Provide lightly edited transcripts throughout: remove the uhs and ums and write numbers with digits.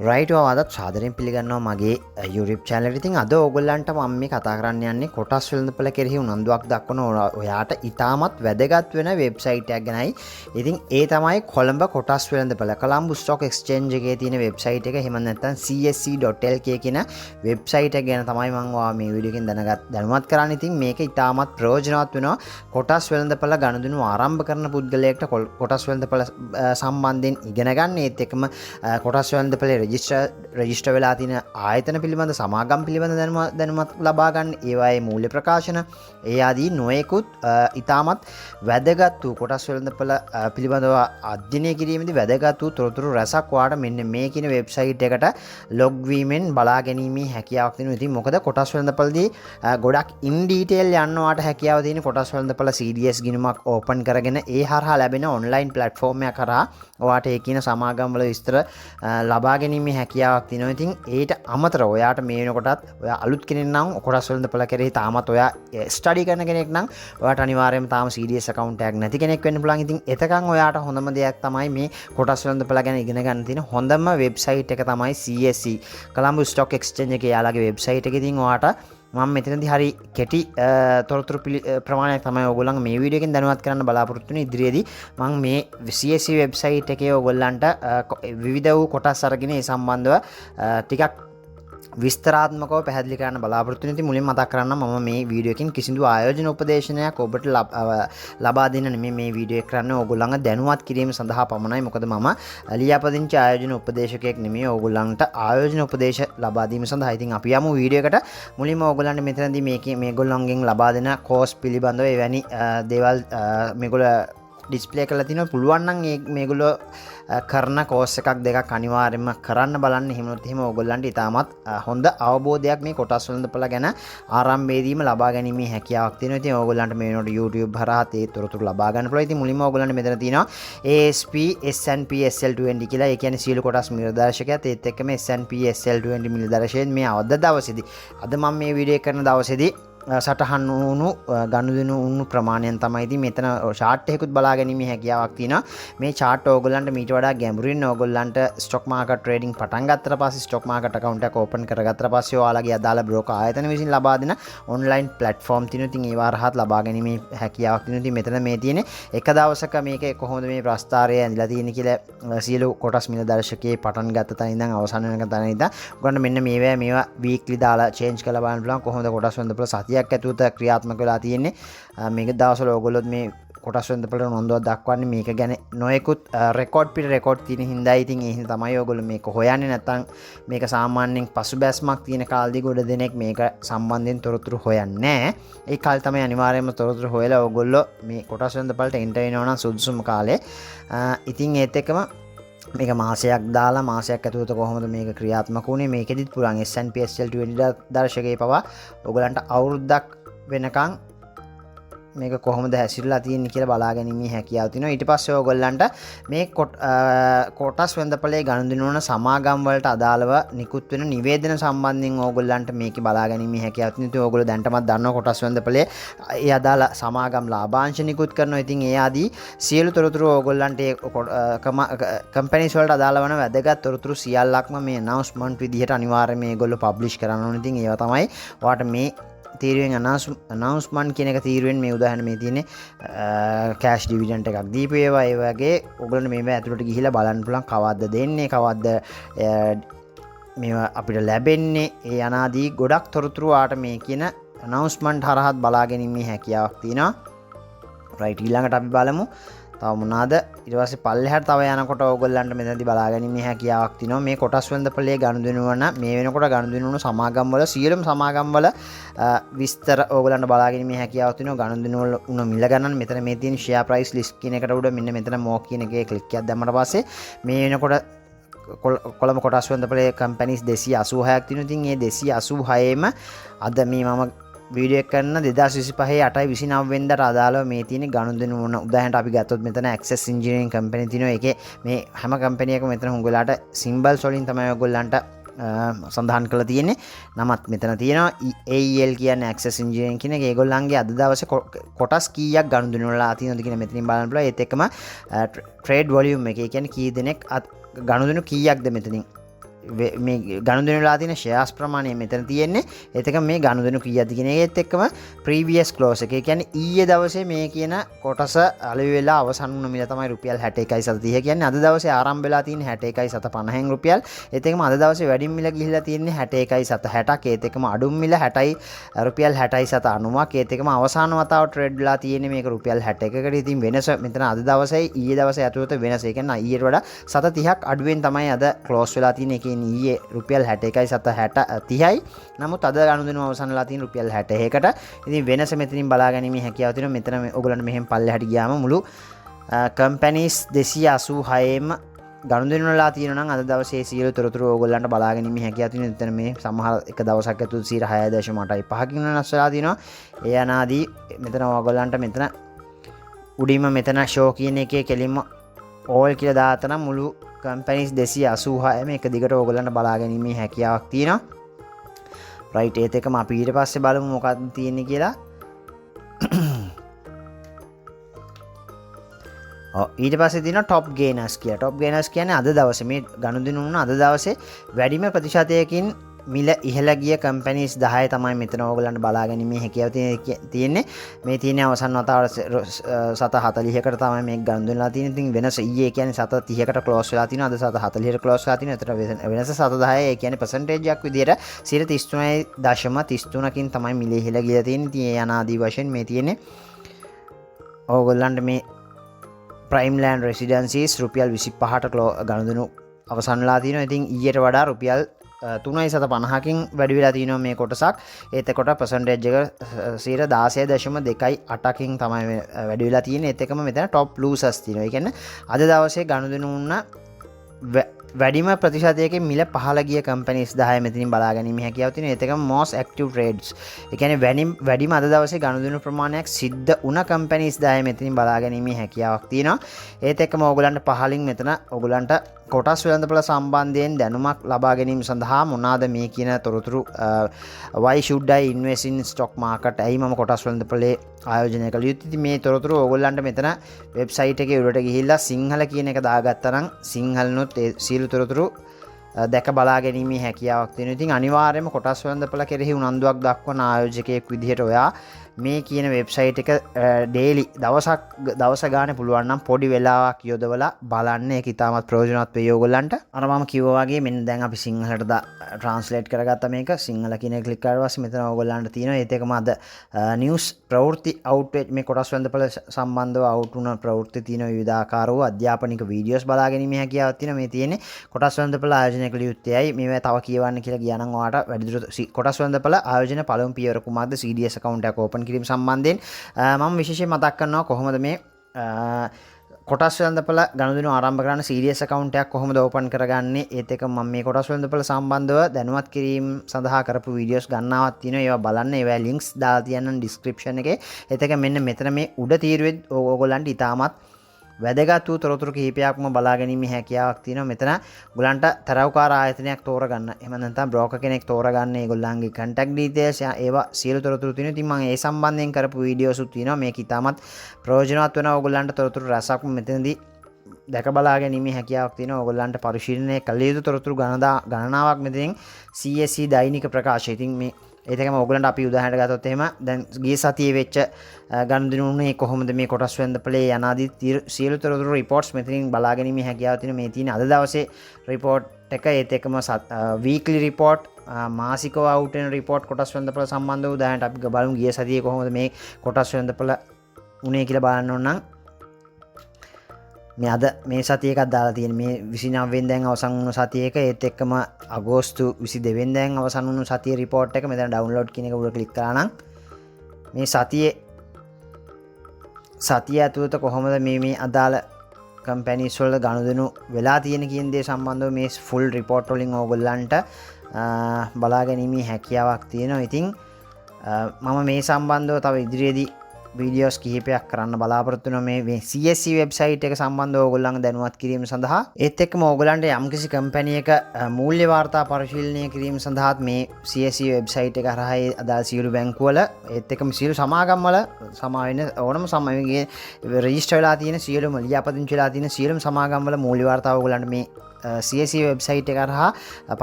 Right අදත් සාදරයෙන් පිළිගන්නවා මගේ YouTube channel එකට. ඉතින් අද ඕගොල්ලන්ට මම මේ කතා කරන්න යන්නේ කොටස් වෙළඳපොළ කෙරෙහි උනන්දුවක් දක්වන ඔයාට ඉතාමත් වැදගත් වෙන වෙබ්සයිට් එකක් ගැනයි. ඉතින් ඒ තමයි කොළඹ කොටස් වෙළඳපොළ කොළඹ ස්ටොක් එක්ස්චේන්ජ් එකේ තියෙන වෙබ්සයිට් එක. එහෙම නැත්නම් csc.lk කියන වෙබ්සයිට් එක ගැන තමයි මම ඔයා මේ වීඩියෝ එකෙන් දැනුවත් කරන්නේ. ඉතින් මේක ඉතාමත් ප්‍රයෝජනවත් වෙනවා කොටස් වෙළඳපොළ ගනුදෙනු ආරම්භ කරන පුද්ගලයෙක්ට කොටස් වෙළඳපොළ සම්බන්ධයෙන් ඉගෙන ගන්න. ඒත් එක්කම කොටස් වෙළඳපොළේ රෙජිස්ටර් වෙලා තියෙන ආයතන පිළිබඳ සමාගම් පිළිබඳ දැනුමත් ලබා ගන්න, ඒවායේ මූල්‍ය ප්‍රකාශන, ඒ ආදී නොයෙකුත් ඉතාමත් වැදගත් වූ කොටස් වෙළඳපොළ පිළිබඳව අධ්‍යයනය කිරීමේදී වැදගත් වූ තොරතුරු රැසක් ඔයාලට මෙන්න මේ කියන වෙබ්සයිට් එකට ලොග් වීමෙන් බලා ගැනීමේ හැකියාවක් තියෙනවා. ඉතින් මොකද කොටස් වෙළඳපොළදී ගොඩක් ඉන් ඩීටේල් යන්න ඔයාලට හැකියාව තියෙන කොටස් වෙළඳපොළ CDS ගිණුමක් ඕපන් කරගෙන ඒ හරහා ලැබෙන ඔන්ලයින් ප්ලැට්ෆෝම් එකක් කරා ඔයාට ඒ කියන සමාගම් වල විස්තර ලබා ගැනීමේ හැකියාවක් තියෙනවා. ඉතින් ඒට අමතරව ඔයාට මේ වෙනකොටත් ඔයා අලුත් කෙනෙක් නම් කොටස් වෙළඳපොළ කෙරෙහි තාමත් ඔයා ස්ටඩි කරන කෙනෙක් නම් ඔයාට අනිවාර්යයෙන්ම තාම CDS account එකක් නැති කෙනෙක් වෙන්න පුළුවන්. ඉතින් එතකන් ඔයාට හොඳම දෙයක් තමයි මේ කොටස් වෙළඳපොළ ගැන ඉගෙන ගන්න තියෙන හොඳම වෙබ්සයිට් එක තමයි CSE කොළඹ ස්ටොක් එක්ස්චේන්ජ් එකේ යාළගේ වෙබ්සයිට් එක. ඉතින් ඔයාට මම මෙතනදී හරි කෙටි තොරතුරු ප්‍රමාණයක් තමයි ඕගොල්ලන්ට මේ වීඩියෝ එකෙන් දැනුවත් කරන්න බලාපොරොත්තු වෙන. ඉදිරියේදී මම මේ CSE වෙබ්සයිට් එකේ ඕගොල්ලන්ට විවිධ වූ කොටස් අරගෙන ඒ සම්බන්ධව ටිකක් විස්තරාත්මකව පැහැදිලි කරන්න බලාපොරොත්තු වෙන. ඉතින් මුලින්ම මතක් කරන්නම් මම මේ වීඩියෝ එකකින් කිසිදු ආයෝජන උපදේශනයක් ඔබට ලබා දෙන්න නෙමෙයි මේ වීඩියෝ එක කරන්නේ. ඕගොල්ලන්ව දැනුවත් කිරීම සඳහා පමණයි. මොකද මම ලියාපදිංචි ආයෝජන උපදේශකයෙක් නෙමෙයි. ඕගොල්ලන්ට ආයෝජන උපදේශ ලබා දීම සඳහා. ඉතින් අපි යමු වීඩියෝ එකට. මුලින්ම ඕගොල්ලන්ට මෙතනදී මේගොල්ලන්ගෙන් ලබා දෙන කෝස් පිළිබඳව එවැනි දේවල් මේගොල්ලෝ ඩිස්ප්ලේ කරලා තිනවා. පුළුවන් නම් මේගොල්ලෝ කරන කෝස් එකක් දෙකක් අනිවාර්යයෙන්ම කරන්න බලන්න. එහෙම ඕගොල්ලන්ට ඉතාමත් හොඳ අවබෝධයක් මේ කොටස් වෙළඳපොළ ගැන ආරම්භයේදීම ලබා ගැනීමේ හැකියාවක් තියෙනවා. ඉතින් ඕගොල්ලන්ට මේ වෙනකොට YouTube හරහා ඒ තොරතුරු ලබා ගන්න පුළුවන්. ඉතින් මුලින්ම ඕගොල්ලන්ට මෙතන තියෙනවා ASP S&P SL20 කියලා. ඒ කියන්නේ සියලු කොටස් මිලදර්ශකයත් ඒත් එක්කම S&P SL20 මිලදර්ශකයෙන් මේ අද දවසේදී අද මම මේ වීඩියෝ කරන දවසේදී සටහන් වුණු ගනුදෙනු වුණු ප්‍රමාණයන් තමයි ඉතින් මෙතන chart එකකුත් බලා ගැනීමේ හැකියාවක් තියෙනවා. මේ chart ඕගොල්ලන්ට මීට වඩා ගැඹුරින් ඕගොල්ලන්ට stock market trading පටන් ගත්තට පස්සේ stock market account එකක් open කරගත්තට පස්සේ ඔයාලගේ අදාළ broker ආයතන විසින් ලබා දෙන online platform තියෙනවා. ඉතින් ඒවා රහත් ලබා ගැනීමේ හැකියාවක් තියෙනවා. ඉතින් මෙතන මේ තියෙන්නේ එක දවසක මේක කොහොමද මේ ප්‍රස්ථාරය ඇඳලා තියෙන්නේ කියලා සියලු කොටස් මිල දර්ශකයේ පටන් ගත්ත තැන ඉඳන් අවසන් වෙනකන් තැන ඉඳන් ඔයගොල්ලන්ට මෙන්න මේවා weekly දාලා change කරලා බලන්න පුළුවන්. කොහොමද කොටස් වෙළඳපොළ සතියක් ඇතුළත ක්‍රියාත්මක වෙලා තියෙන්නේ. මේක දවස්වල ඔයගොල්ලොත් මේ කොටස් වෙළඳපොළ නෝන්දුවක් දක්වන්නේ මේක ගැන නොයෙකුත් රෙකෝඩ් තියෙන හින්දායි. ඉතින් ඒ හින්දා තමයි ඔයගොල්ලෝ මේක හොයන්නේ. නැත්නම් මේක සාමාන්‍යයෙන් පසුබැස්මක් තියෙන කාලදී ගොඩ දෙනෙක් මේක සම්බන්ධයෙන් තොරතුරු හොයන්නේ නැහැ. ඒ කාලේ තමයි අනිවාර්යයෙන්ම තොරතුරු හොයලා ඔයගොල්ලෝ මේ කොටස් වෙළඳපොළට එන්ටර් වෙනවා නම් සුදුසුම කාලේ. ඉතින් ඒත් එක්කම මේක මාසයක් දාලා මාසයක් ඇතුළත කොහොමද මේක ක්‍රියාත්මක වුණේ මේකෙදිත් පුළුවන් S&P SL20 දර්ශකයේ පවා ඔයගලන්ට අවුරුද්දක් වෙනකන් මේක කොහොමද හැසිරලා තියෙන්නේ කියලා බලා ගැනීමේ හැකියාව තියෙනවා. ඊට පස්සේ ඔයගොල්ලන්ට මේ කොටස් වෙළඳපොළේ ගනුදෙනු වන සමාගම් වලට අදාළව නිකුත් වෙන නිවේදන සම්බන්ධයෙන් ඔයගොල්ලන්ට මේකේ බලා ගැනීමේ හැකියාවක් තියෙනවා. ඉතින් ඔයගොල්ලෝ දැනටමත් දන්නවා කොටස් වෙළඳපොළේ ඒ අදාළ සමාගම් ලාභාංශ නිකුත් කරනවා. ඉතින් ඒ ආදී සියලු තොරතුරු ඔයගොල්ලන්ට කම්පැනිස් වලට අදාළ වන වැදගත් තොරතුරු සියල්ලක්ම මේ announcement විදිහට අනිවාර්යයෙන් මේගොල්ලෝ පබ්ලිෂ් කරන්න ඕනේ. ඉතින් ඒවා තමයි ඔයාලට මේ තීරුවෙන් announcement කියන එක තීරුවෙන් මේ උදාහරණ මේ තියෙන්නේ cash dividend එකක් දීපු ඒවා. ඒ වගේ ඔයගොල්ලෝ මේවා ඇතුළට ගිහිලා බලන්න පුළුවන් කවද්ද දෙන්නේ කවද්ද මේවා අපිට ලැබෙන්නේ. ඒ අනාදී ගොඩක් තොරතුරු ආට මේ කියන announcement හරහත් බලා ගැනීමේ හැකියාවක් තියෙනවා. right ඊළඟට අපි බලමු තව මොනවාද. ඊට පස්සේ පල්ලෙහාට තව යනකොට ඕගොල්ලන්ට මෙතනදී බලා ගැනීමේ හැකියාවක් තියෙනවා. මේ කොටස් වෙළඳපොළේ ගනුදෙනු වන මේ වෙනකොට ගනුදෙනු වන සමාගම් වල සියලුම සමාගම් වල විස්තර ඕගොල්ලන්ට බලා ගැනීමේ හැකියාවක් තියෙනවා. ගනුදෙනු වල උන මිල ගණන් මෙතන මේ තියෙන share price list කියන එකට උඩ මෙන්න මෙතන more කියන එකේ ක්ලික් එකක් දැම්මට පස්සේ මේ වෙනකොට කොළඹ කොටස් වෙළඳපොළේ කම්පැනිස් 286ක් තියෙනවා. ඉතින් මේ 286ෙම අද මේ මම වීඩියෝ එක කරන 2025 8/29 වෙනිදාට අදාළව මේ තියෙන ගනුදෙනු වන උදාහරණයක් අපි ගත්තොත් මෙතන Access Engineering Company තියෙනවා. ඒකේ මේ හැම කම්පැනි එකම මෙතන හුඟලාට symbols වලින් තමයි ඔයගොල්ලන්ට සඳහන් කරලා තියෙන්නේ. නමත් මෙතන තියෙනවා AEL කියන්නේ Access Engineering කියන එක. ඒගොල්ලන්ගේ අද දවසේ කොටස් කීයක් ගනුදෙනු වල තියෙනවද කියන මෙතනින් බලන්න පුළුවන්. ඒත් එක්කම trade volume එක. ඒ කියන්නේ කී දෙනෙක් ගනුදෙනු කීයක්ද මෙතනින් මේ ගනුදෙනු වෙලා තියෙන ෂෙයාර්ස් ප්‍රමාණය මෙතන තියෙන්නේ. ඒත් එක මේ ගනුදෙනු කීයද කියන එකත් එක්කම ප්‍රීවියස් ක්ලෝස් එක. ඒ කියන්නේ ඊයේ දවසේ මේ කියන කොටස අලෙවි වෙලා අවසන් වුණ මිල තමයි රුපියල් 61.30 කියන්නේ. අද දවසේ ආරම්භ වෙලා තියෙන 61.50 රුපියල්. ඒත් එකම අද දවසේ වැඩිම මිල ගිහිල්ලා තියෙන්නේ 61.60ක්. ඒත් එකම අඩුම මිල 60යි රුපියල් 60.90ක්. ඒත් එකම අවසාන වතාව ට්‍රේඩ් වෙලා තියෙන්නේ මේක රුපියල් 61කට. ඉතින් වෙනස මෙතන අද දවසේ ඊයේ දවසේ ඇතුළත වෙනස. ඒ කියන්නේ ඊට වඩා 30ක් අඩුවෙන් තමයි අද ක්ලෝස් වෙලා තියෙන්නේ. ඒ කියන්නේ ඊයේ රුපියල් 61.30යි. නමුත් අද ගනුදෙනු අවසන් වෙලා තියෙන රුපියල් 61කට. ඉතින් වෙනස මෙතනින් බලා ගැනීමේ හැකියාව තියෙනවා. මෙතන ඔයගොල්ලන්ට මෙහෙම පල්ලෙහාට ගියාම මුළු කම්පැනිස් 286ම ගනුදෙනු වෙලා තියෙනවා නම් අද දවසේ සියලු තොරතුරු ඕගොල්ලන්ට බලා ගැනීමේ හැකියාව තියෙනවා. මෙතන මේ සමහර එක දවසක් ඇතුළත 6.85කින් වෙනස් වෙලා තියෙනවා. ඒ අනාදී මෙතන ඕගොල්ලන්ට මෙතන උඩින්ම මෙතන ෂෝ කියන එකේ කෙලින්ම ඕල් කියලා දාතනම් මුළු කම්පැනිස් 286ම එක දිගට ඕගොල්ලන්ට බලා ගැනීමේ හැකියාවක් තියෙනවා. රයිට් ඒත් එකම අපි ඊට පස්සේ බලමු මොකක්ද තියෙන්නේ කියලා. ඊට පස්සේ තියෙනවා টপ ගේනර්ස් කියලා. টপ ගේනර්ස් කියන්නේ අද දවසේ මේ ගනුදෙනු වුණ අද දවසේ වැඩිම ප්‍රතිශතයකින් මිල ඉහළ ගිය කම්පැනිස් 10 තමයි මෙතන ඕගොල්ලන්ට බලා ගැනීමේ හැකියාව තියෙන්නේ. මේ තියෙන අවසන් වතාවට 7.40කට තමයි මේක ගනුදෙනු වෙලා තියෙන්නේ. ඉතින් වෙනස ඊයේ කියන්නේ 7.30කට ක්ලෝස් වෙලා තිනවා. අද 7.40ට ක්ලෝස් වෙලා තිනවා. ඒතර වෙනස 7.10. ඒ කියන්නේ percentage එකක් විදියට 33.33කින් තමයි මිල ඉහළ ගියලා තියෙන්නේ. ඉතින් ඒ අනාදී වශයෙන් මේ තියෙන්නේ ඕගොල්ලන්ට මේ ප්‍රයිම් ලෑන්ඩ් රෙසිඩන්සිස් රුපියල් 25ට ගනුදෙනු අවසන් වෙලා තිනවා. ඉතින් ඊට වඩා රුපියල් 3.50කින් වැඩි වෙලා තියෙනවා මේ කොටසක්. ඒත් කොට percentage එක 16.28කින් තමයි වැඩි වෙලා තියෙන්නේ. ඒත් එකම මෙතන top losers තියෙනවා. ඒ කියන්නේ අද දවසේ ගනුදෙනු වුණ වැඩිම ප්‍රතිශතයකින් මිල පහළ ගිය කම්පැනිස් 10 මෙතනින් බලා ගැනීම හැකියාව තියෙනවා. ඒත් එකම most active trades. ඒ කියන්නේ වැඩිම අද දවසේ ගනුදෙනු ප්‍රමාණයක් සිද්ධ වුණ කම්පැනිස් 10 මෙතනින් බලා ගැනීම හැකියාවක් තියෙනවා. ඒත් එක්කම ඕගොල්ලන්ට පහලින් මෙතන ඕගොල්ලන්ට කොටස් වෙළඳපොළ සම්බන්ධයෙන් දැනුමක් ලබා ගැනීම සඳහා මොනවාද මේ කියන තොරතුරු why should I invest in stock market ඇයි මම කොටස් වෙළඳපොළේ ආයෝජනය කළ යුත්තේ මේ තොරතුරු ඕගොල්ලන්ට මෙතන වෙබ්සයිට් එකේ උඩට ගිහිල්ලා සිංහල කියන එක දාගත්තා නම් සිංහලනොත් ඒ සියලු තොරතුරු දැක බලා ගැනීමේ හැකියාවක් තියෙනවා. ඉතින් අනිවාර්යයෙන්ම කොටස් වෙළඳපොළ කෙරෙහි උනන්දුවක් දක්වන ආයෝජකයෙක් විදිහට ඔයා මේ කියන වෙබ්සයිට් එක ඩේලි දවස ගානේ පුළුවන් නම් පොඩි වෙලාවක් යොදවලා බලන්න. ඒක ඉතාමත් ප්‍රයෝජනවත් වෙයි ඔයගොල්ලන්ට. අර මම කිව්වා වගේ මෙන්න දැන් අපි සිංහලට ට්‍රාන්ස්ලේට් කරගත්තා මේක. සිංහල කියන එක ක්ලික් කරලා පස්සේ මෙතන ඔයගොල්ලන්ට තියෙනවා ඒත් එකම අද නිවුස් ප්‍රවෘත්ති අවුට් මේ කොටස් වෙළඳපොළ සම්බන්ධව අවුට් වුණ ප්‍රවෘත්ති තියෙන විවිධාකාර වූ අධ්‍යාපනික වීඩියෝස් බලා ගැනීමේ හැකියාවක් තියෙනවා. මේ තියෙන්නේ කොටස් වෙළඳපොළ ආයෝජනය කළ යුත්තේයි මේවා තව කියවන්න කියලා ගියා නම් ඔයාලට වැඩිදුර කොටස් වෙළඳපොළ ආයෝජන පළමු පියවර කුමක්ද CDS account එකක් open කිරීම සම්බන්ධයෙන් මම විශේෂයෙන් මතක් කරනවා කොහොමද මේ කොටස් වෙළඳපොළ ගනුදෙනු ආරම්භ කරන්න CDS account එකක් කොහොමද open කරගන්නේ. ඒත් එක මම මේ කොටස් වෙළඳපොළ සම්බන්ධව දැනුවත් කිරීම සඳහා කරපු වීඩියෝස් ගන්නාවක් තියෙනවා. ඒවා බලන්න. ඒවා links දාලා තියන්නම් description එකේ. ඒත් එක මෙන්න මෙතන මේ උඩ තීරුවේ ඕගොල්ලන්ට ඉතාමත් වැදගත් වූ තොරතුරු කිහිපයක්ම බලා ගැනීමේ හැකියාවක් තියෙනවා. මෙතන ඔයගලන්ට තරවකාර ආයතනයක් තෝරගන්න. එහෙම නැත්නම් බ්‍රෝකර් කෙනෙක් තෝරගන්න. ඒගොල්ලන්ගේ contact details ඒවා සියලු තොරතුරු තියෙනවා. ඉතින් මම ඒ සම්බන්ධයෙන් කරපු වීඩියෝස් උත් තියෙනවා. මේක ඉතාමත් ප්‍රයෝජනවත් වෙනවා ඔයගලන්ට තොරතුරු රසක් මෙතනදී දැක බලා ගැනීමේ හැකියාවක් තියෙනවා. ඔයගලන්ට පරිශීලනය කළ යුතු තොරතුරු ගණනාවක් මෙතනින් CSE දෛනික ප්‍රකාශය. ඉතින් මේ ඒකම ඔයගලන්ට අපි උදාහරණයක් ගත්තොත් එහෙම දැන් ගිය සතියේ වෙච්ච ගනුදෙනුනේ කොහොමද මේ කොටස් වෙළඳපොළේ යනාදී සියලු තොරතුරු රිපෝට්ස් මෙතනින් බලා ගැනීමේ හැකියාව තියෙනවා. මේ තියෙන අද දවසේ රිපෝට් එක ඒත් එකම වීක්ලි රිපෝට් මාසිකව අවුට් වෙන රිපෝට් කොටස් වෙළඳපොළ සම්බන්ධව උදාහරණයක් අපි බලමු ගිය සතියේ කොහොමද මේ කොටස් වෙළඳපොළ උනේ කියලා බලන්න ඕන නම් මේ අද මේ සතිය එකක් දාලා තියෙන මේ 29 වෙනිදාන් අවසන් වුණු සතිය එක ඒත් එක්කම අගෝස්තු 22 වෙනිදාන් අවසන් වුණු සතිය රිපෝට් එක මෙතන ඩවුන්ලෝඩ් කියන එක උඩ ක්ලික් කරා නම් මේ සතිය ඇතුළත කොහොමද මේ අදාළ කම්පැනිස් වල ගනුදෙනු වෙලා තියෙන කියන දේ සම්බන්ධව මේ ෆුල් රිපෝට් වලින් ඕගොල්ලන්ට බලා ගැනීමේ හැකියාවක් තියෙනවා. ඉතින් මම මේ සම්බන්ධව තව ඉදිරියේදී වීඩියෝස් කිහිපයක් කරන්න බලාපොරොත්තු වෙනවා මේ CSE වෙබ්සයිට් එක සම්බන්ධව ඕගොල්ලන්ව දැනුවත් කිරීම සඳහා. ඒත් එක්කම ඕගොල්ලන්ට යම්කිසි කම්පැනි එක මූල්‍ය වාර්තා පරිශීලනය කිරීම සඳහාත් මේ CSE වෙබ්සයිට් එක හරහා අදාළ සියලු බැංකුවල ඒත් එක්කම සියලු සමාගම් වල සමා වෙන ඕනම සමාගමේ රෙජිස්ටර් වෙලා තියෙන සියලුම ලියාපදිංචි වෙලා තියෙන සියලුම සමාගම් වල මූල්‍ය වාර්තා ඕගොල්ලන්ට මේ CSE වෙබ්සයිට් එක හරහා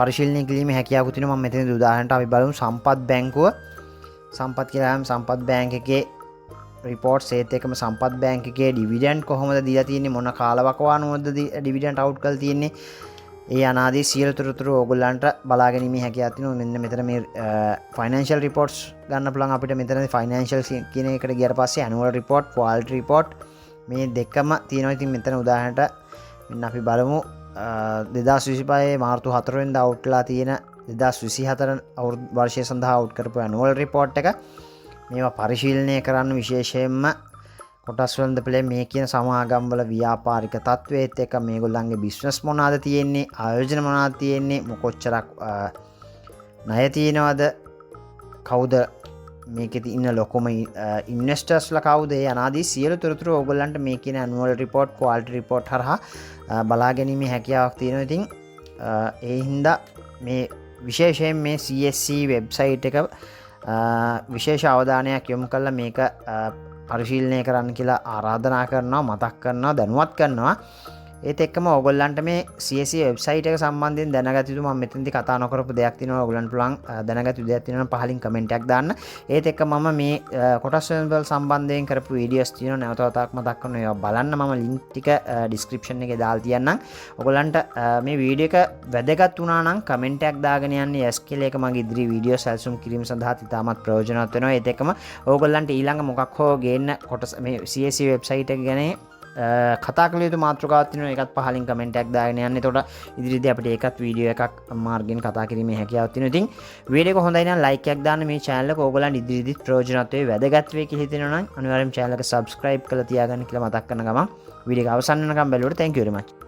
පරිශීලනය කිරීමේ හැකියාවක් තියෙනවා. මම මෙතනදී උදාහරණයක් අපි බලමු සම්පත් බැංකුව. සම්පත් කියලා නම් සම්පත් බැංක් එකේ රිපෝට්ස් ඒත් එකම සම්පත් බැංක් එකේ ඩිවිඩන්ඩ් කොහොමද දීලා තියෙන්නේ, මොන කාලවකවානුවද ඩිවිඩන්ඩ් අවුට් කරලා තියෙන්නේ, ඒ අනාදී සියලු තොරතුරු ඕගොල්ලන්ට බලා ගැනීමේ හැකියාවක් තියෙනවා. මෙන්න මෙතන මේ ෆයිනෑන්ෂල් රිපෝට්ස් ගන්න පුළුවන් අපිට. මෙතන ෆයිනෑන්ෂල් කියන එකට ගියට පස්සේ ඇනුවල් රිපෝට්, ක්වාලිටි රිපෝට් මේ දෙකම තියෙනවා. ඉතින් මෙතන උදාහරණයට මෙන්න අපි බලමු 2025 මාර්තු 4 වෙනිදා අවුට් වෙලා තියෙන 2024 අවුරුදු වර්ෂය සඳහා අවුට් කරපු ඇනුවල් රිපෝට් එක. මේවා පරිශීලනය කරන්න විශේෂයෙන්ම කොටස් වෙළඳපොලේ මේ කියන සමාගම් වල ව්‍යාපාරික තත්ත්වයේත් එක්ක මේගොල්ලන්ගේ බිස්නස් මොනවාද තියෙන්නේ, ආයෝජන මොනවාද තියෙන්නේ, කොච්චරක් ණය තියෙනවද, කවුද මේකේ ඉන්න ලොකුම ඉන්වෙස්ටර්ස්ලා කවුද, ඒ අනාදී සියලු තොරතුරු ඕගොල්ලන්ට මේ කියන ඇනුවල් රිපෝට්, ක්වාලිටි රිපෝට් හරහා බලා ගැනීමේ හැකියාවක් තියෙනවා. ඉතින් ඒ හින්දා මේ විශේෂයෙන් මේ CSE වෙබ්සයිට් එක විශේෂ අවධානයක් යොමු කරලා මේක පරිශීලනය කරන්න කියලා ආරාධනා කරනවා, මතක් කරනවා, දැනුවත් කරනවා. ඒත් එක්කම ඕගොල්ලන්ට මේ CSE වෙබ්සයිට් එක සම්බන්ධයෙන් දැනගත යුතු මම මෙතනදී කතා නොකරපු දෙයක් තියෙනවා. ඕගොල්ලන්ට පුළුවන් දැනගත යුතු දෙයක් තියෙනවා නම් පහලින් කමෙන්ට් එකක් දාන්න. ඒත් එක්ක මම මේ කොටස් වල සම්බන්ධයෙන් කරපු වීඩියෝස් තියෙනවා. නැවත වතාවක් මතක් කරනවා ඒවා බලන්න. මම ලින්ක් ටික ඩිස්ක්‍රිප්ෂන් එකේ දාලා තියන්නම්. ඕගොල්ලන්ට මේ වීඩියෝ එක වැදගත් වුණා නම් කමෙන්ට් එකක් දාගෙන යන්න. yes කියලා එක මගේ ඉදිරි වීඩියෝ සැලසුම් කිරීම සඳහා ඉතාමත් ප්‍රයෝජනවත් වෙනවා. ඒත් එක්කම ඕගොල්ලන්ට ඊළඟ මොකක් හෝ ගේන්න කොටස් මේ CSE වෙබ්සයිට් එක ගැන කතා කළ යුතු මාතෘකාවක් තියෙනවා. ඒකත් පහලින් කමෙන්ට් එකක් දාගෙන යන්න. එතකොට ඉදිරියේදී අපිට ඒකත් වීඩියෝ එකක් මාර්ගෙන් කතා කිරීමේ හැකියාවක් තියෙනවා. ඉතින් වීඩියෝ එක හොඳයි නම් ලයික් එකක් දාන්න. මේ channel එක ඕගොල්ලන් ඉදිරියේදීත් ප්‍රයෝජනවත් වේ, වැදගත් වේ කියලා හිතෙනවා නම් අනිවාර්යයෙන්ම channel එක subscribe කරලා තියාගන්න කියලා මතක් කරන ගමන් වීඩියෝ එක අවසන් වෙනකම් බැලුවට thank you very much.